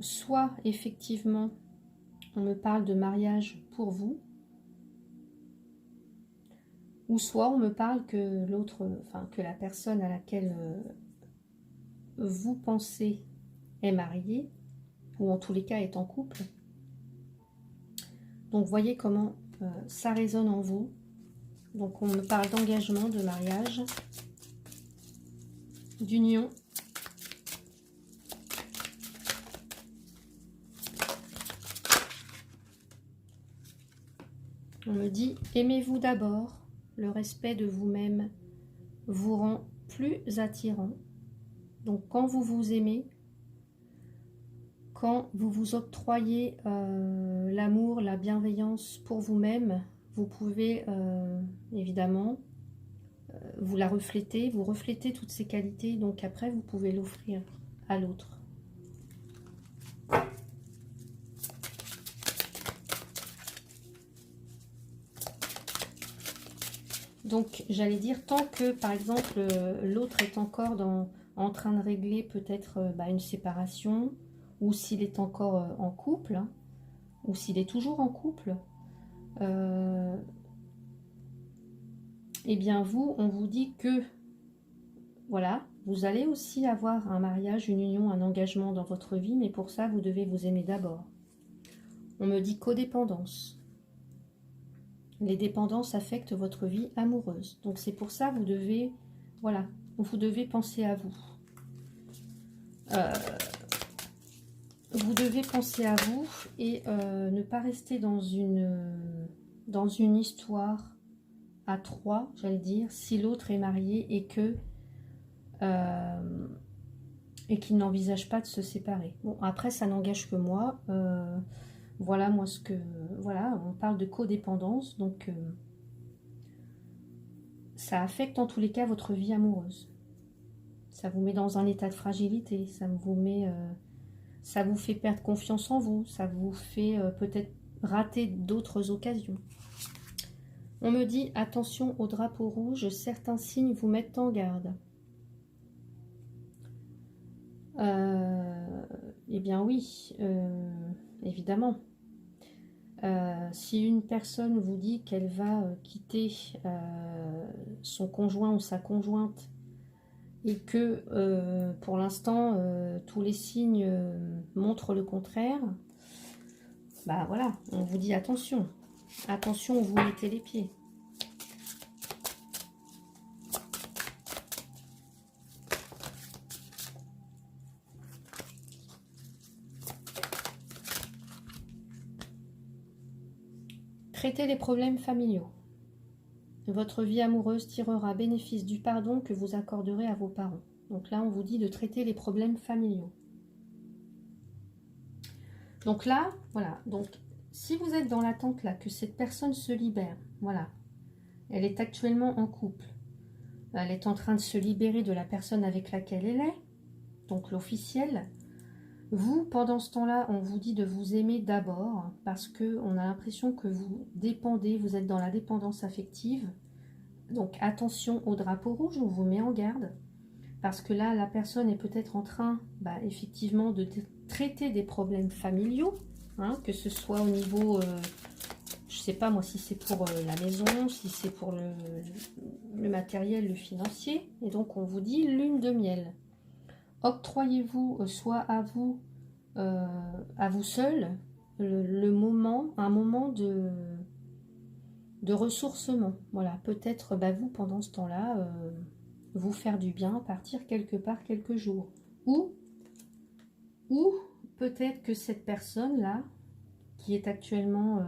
soit effectivement on me parle de mariage pour vous, ou soit on me parle que l'autre, enfin que la personne à laquelle vous pensez est mariée, ou en tous les cas est en couple. Donc voyez comment ça résonne en vous. Donc on me parle d'engagement, de mariage, d'union. On me dit, aimez-vous d'abord, le respect de vous-même vous rend plus attirant. Donc quand vous vous aimez, quand vous vous octroyez l'amour, la bienveillance pour vous-même, vous pouvez évidemment vous la refléter, vous reflétez toutes ces qualités, donc après vous pouvez l'offrir à l'autre. Donc, j'allais dire, tant que, par exemple, l'autre est encore en train de régler peut-être une séparation, ou s'il est encore en couple, hein, ou s'il est toujours en couple, eh bien vous, on vous dit que, voilà, vous allez aussi avoir un mariage, une union, un engagement dans votre vie, mais pour ça, vous devez vous aimer d'abord. On me dit codépendance. Les dépendances affectent votre vie amoureuse. Donc c'est pour ça vous devez, voilà, vous devez penser à vous. Vous devez penser à vous et ne pas rester dans une histoire à trois, j'allais dire, si l'autre est marié et qu'il n'envisage pas de se séparer. Bon, après ça n'engage que moi. Voilà, moi ce que... Voilà, on parle de codépendance, donc ça affecte en tous les cas votre vie amoureuse. Ça vous met dans un état de fragilité, ça vous fait perdre confiance en vous, ça vous fait peut-être rater d'autres occasions. On me dit, attention au drapeau rouge, certains signes vous mettent en garde. Eh bien oui, évidemment. Si une personne vous dit qu'elle va quitter son conjoint ou sa conjointe et que pour l'instant tous les signes montrent le contraire, bah voilà, on vous dit attention, attention où vous mettez les pieds. Traitez les problèmes familiaux. Votre vie amoureuse tirera bénéfice du pardon que vous accorderez à vos parents. Donc là, on vous dit de traiter les problèmes familiaux. Donc là, voilà. Donc, si vous êtes dans l'attente là que cette personne se libère, voilà. Elle est actuellement en couple. Elle est en train de se libérer de la personne avec laquelle elle est. Donc l'officiel. Vous, pendant ce temps-là, on vous dit de vous aimer d'abord parce qu'on a l'impression que vous dépendez, vous êtes dans la dépendance affective. Donc attention au drapeau rouge, on vous met en garde. Parce que là, la personne est peut-être en train, effectivement, de traiter des problèmes familiaux. Hein, que ce soit au niveau, je ne sais pas moi, si c'est pour la maison, si c'est pour le matériel, le financier. Et donc, on vous dit lune de miel. Octroyez-vous soit à vous seul, un moment de ressourcement. Voilà, peut-être vous, pendant ce temps-là, vous faire du bien, partir quelque part quelques jours. Ou peut-être que cette personne-là, qui est actuellement,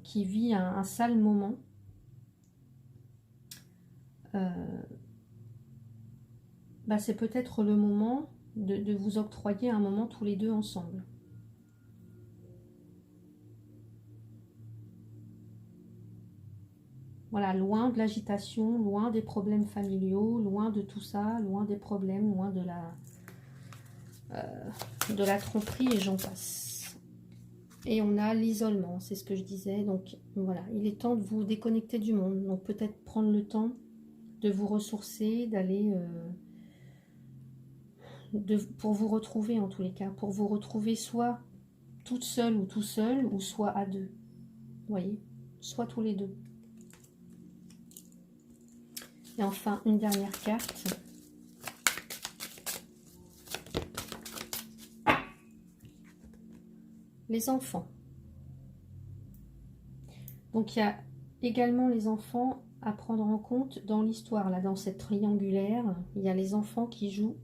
qui vit un sale moment, c'est peut-être le moment de vous octroyer un moment tous les deux ensemble. Voilà, loin de l'agitation, loin des problèmes familiaux, loin de tout ça, loin des problèmes, loin de la tromperie et j'en passe. Et on a l'isolement, c'est ce que je disais. Donc voilà, il est temps de vous déconnecter du monde. Donc peut-être prendre le temps de vous ressourcer, d'aller pour vous retrouver en tous les cas, pour vous retrouver soit toute seule ou tout seul, ou soit à deux. Vous voyez, soit tous les deux. Et enfin, une dernière carte. Les enfants. Donc, il y a également les enfants à prendre en compte dans l'histoire. Là, dans cette triangulaire, il y a les enfants qui jouent,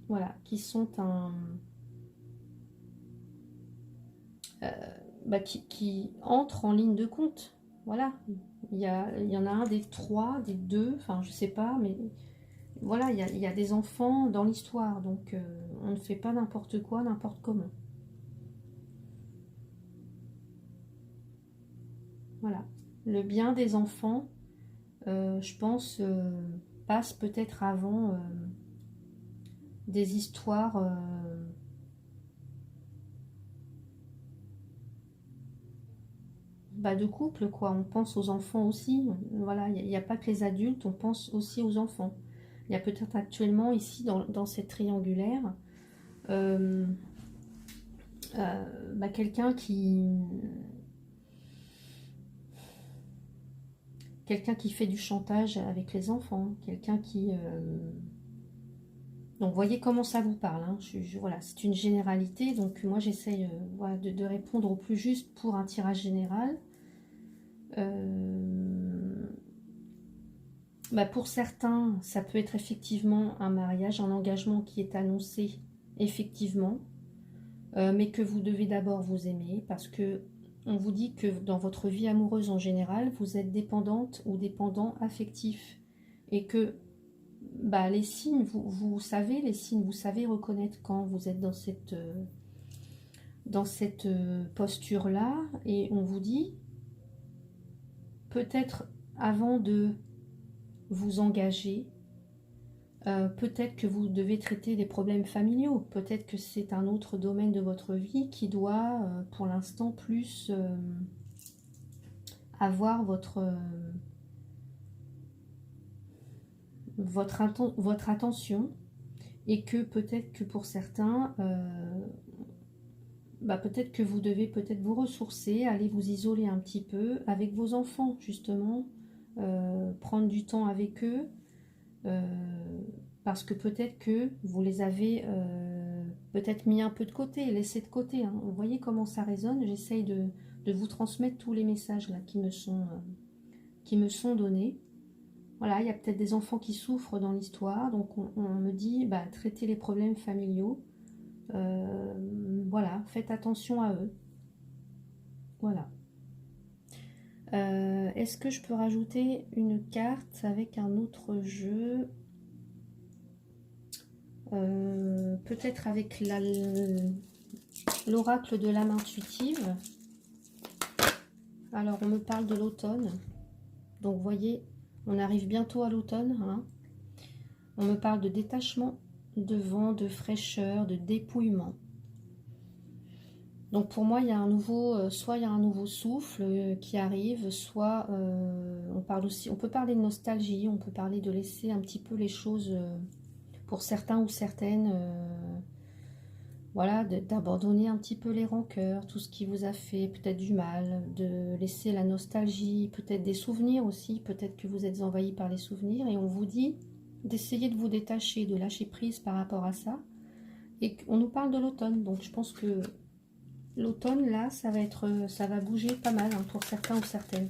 voilà, qui sont qui entrent en ligne de compte. Voilà, il y en a un des trois, des deux, enfin, je sais pas, mais voilà, il y a des enfants dans l'histoire. Donc, on ne fait pas n'importe quoi, n'importe comment. Voilà. Le bien des enfants, je pense, passe peut-être avant des histoires de couple, quoi. On pense aux enfants aussi. Voilà, il n'y a pas que les adultes, on pense aussi aux enfants. Il y a peut-être actuellement ici, dans cette triangulaire, quelqu'un qui fait du chantage avec les enfants, quelqu'un qui... Donc, voyez comment ça vous parle. Hein. Voilà, c'est une généralité. Donc, moi, j'essaye voilà, de répondre au plus juste pour un tirage général. Pour certains, ça peut être effectivement un mariage, un engagement qui est annoncé, effectivement, mais que vous devez d'abord vous aimer, parce que on vous dit que dans votre vie amoureuse en général, vous êtes dépendante ou dépendant affectif, et que les signes, vous savez les signes, vous savez reconnaître quand vous êtes dans cette posture-là, et on vous dit, peut-être avant de vous engager, peut-être que vous devez traiter des problèmes familiaux, peut-être que c'est un autre domaine de votre vie qui doit, pour l'instant, plus avoir votre attention, et que peut-être que pour certains, peut-être que vous devez peut-être vous ressourcer, aller vous isoler un petit peu avec vos enfants, justement, prendre du temps avec eux, parce que peut-être que vous les avez peut-être mis un peu de côté, laissés de côté. Hein. Vous voyez comment ça résonne. J'essaye de vous transmettre tous les messages là qui me sont donnés. Voilà, il y a peut-être des enfants qui souffrent dans l'histoire, donc on me dit, traitez les problèmes familiaux. Voilà, faites attention à eux. Voilà. Est-ce que je peux rajouter une carte avec un autre jeu? Peut-être avec l'oracle de l'âme intuitive. Alors, on me parle de l'automne. Donc, vous voyez, on arrive bientôt à l'automne. Hein. On me parle de détachement, de vent, de fraîcheur, de dépouillement. Donc, pour moi, il y a un nouveau, soit il y a un nouveau souffle qui arrive, soit on peut parler de nostalgie, on peut parler de laisser un petit peu les choses, pour certains ou certaines, voilà, d'abandonner un petit peu les rancœurs, tout ce qui vous a fait peut-être du mal, de laisser la nostalgie, peut-être des souvenirs aussi, peut-être que vous êtes envahi par les souvenirs, et on vous dit d'essayer de vous détacher, de lâcher prise par rapport à ça. Et on nous parle de l'automne, donc je pense que l'automne, là, ça va bouger pas mal hein, pour certains ou certaines.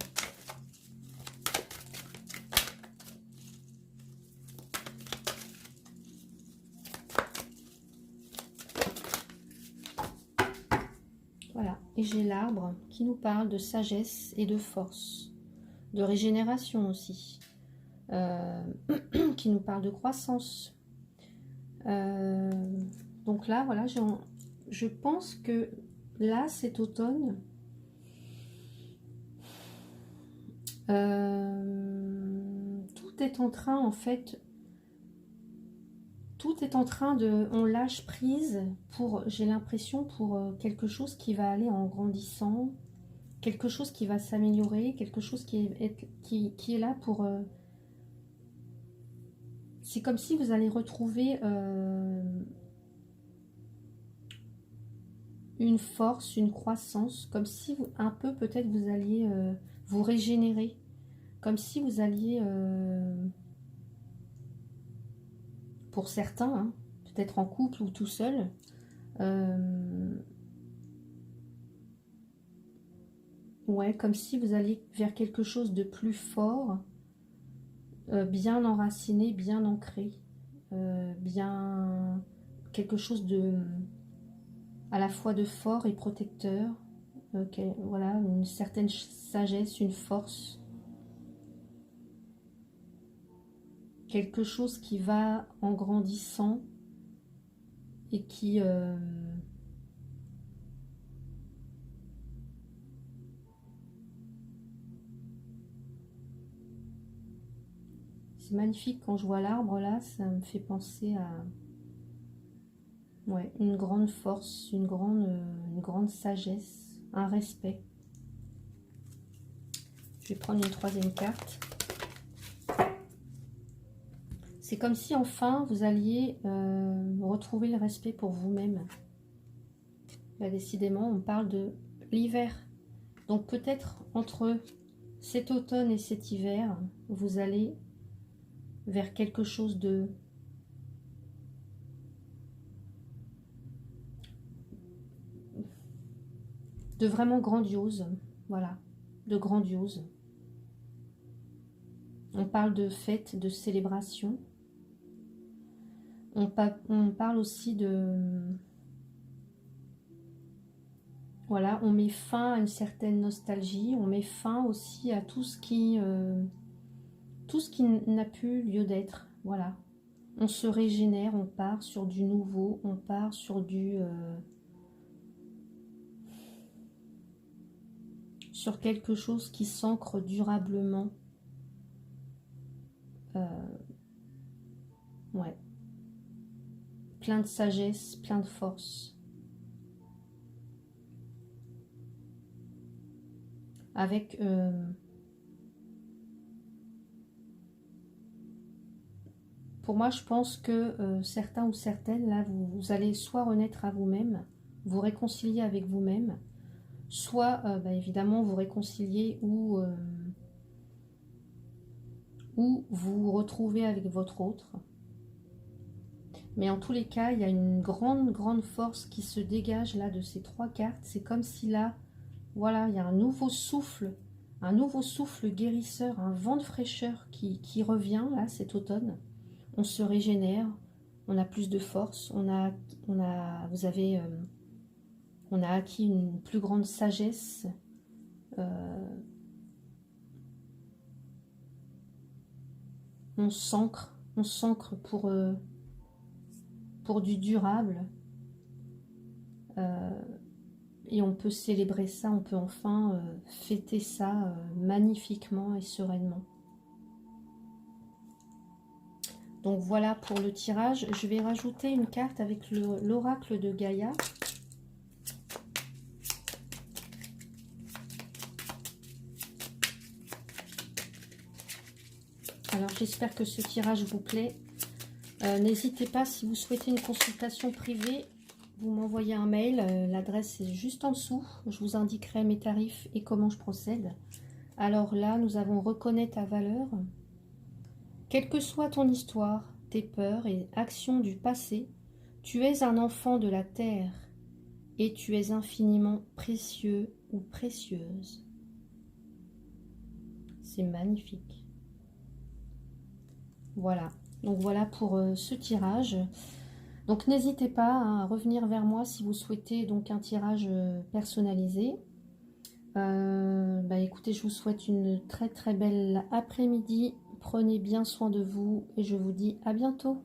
Voilà, et j'ai l'arbre qui nous parle de sagesse et de force, de régénération aussi, qui nous parle de croissance. Donc là, voilà, je pense que là, cet automne, tout est en train, en fait, on lâche prise pour, j'ai l'impression, pour quelque chose qui va aller en grandissant, quelque chose qui va s'améliorer, quelque chose qui est là pour c'est comme si vous allez retrouver une force, une croissance, comme si un peu peut-être vous alliez vous régénérer, comme si vous alliez, pour certains, hein, peut-être en couple ou tout seul, ouais, comme si vous alliez vers quelque chose de plus fort, bien enraciné, bien ancré, bien quelque chose de à la fois de fort et protecteur, voilà, une certaine sagesse, une force, quelque chose qui va en grandissant et qui c'est magnifique quand je vois l'arbre là, ça me fait penser à ouais, une grande force, une grande sagesse, un respect. Je vais prendre une troisième carte. C'est comme si enfin vous alliez retrouver le respect pour vous-même. Là, décidément, on parle de l'hiver. Donc peut-être entre cet automne et cet hiver, vous allez vers quelque chose de vraiment grandiose. Voilà, de grandiose. On parle de fête, de célébration. On parle aussi de... Voilà, on met fin à une certaine nostalgie. On met fin aussi à tout ce qui n'a plus lieu d'être. Voilà. On se régénère, on part sur du nouveau, on part sur du... sur quelque chose qui s'ancre durablement. Ouais. Plein de sagesse, plein de force. Avec pour moi, je pense que certains ou certaines, là, vous allez soit renaître à vous-même, vous réconcilier avec vous-même, soit, bah, évidemment, vous réconcilier ou vous retrouver avec votre autre. Mais en tous les cas, il y a une grande force qui se dégage là de ces trois cartes. C'est comme si là, voilà, il y a un nouveau souffle guérisseur, un vent de fraîcheur qui revient là cet automne. On se régénère, on a plus de force, on a acquis une plus grande sagesse. On s'ancre pour du durable. Et on peut célébrer ça, on peut enfin fêter ça magnifiquement et sereinement. Donc voilà pour le tirage. Je vais rajouter une carte avec l'oracle de Gaïa. Alors j'espère que ce tirage vous plaît. N'hésitez pas, si vous souhaitez une consultation privée, vous m'envoyez un mail. L'adresse est juste en dessous. Je vous indiquerai mes tarifs et comment je procède. Alors là, nous avons reconnaître ta valeur. Quelle que soit ton histoire, tes peurs et actions du passé, tu es un enfant de la terre et tu es infiniment précieux ou précieuse. C'est magnifique. Voilà. Donc voilà pour ce tirage. Donc n'hésitez pas à revenir vers moi si vous souhaitez donc un tirage personnalisé. Bah écoutez, je vous souhaite une très belle après-midi. Prenez bien soin de vous et je vous dis à bientôt.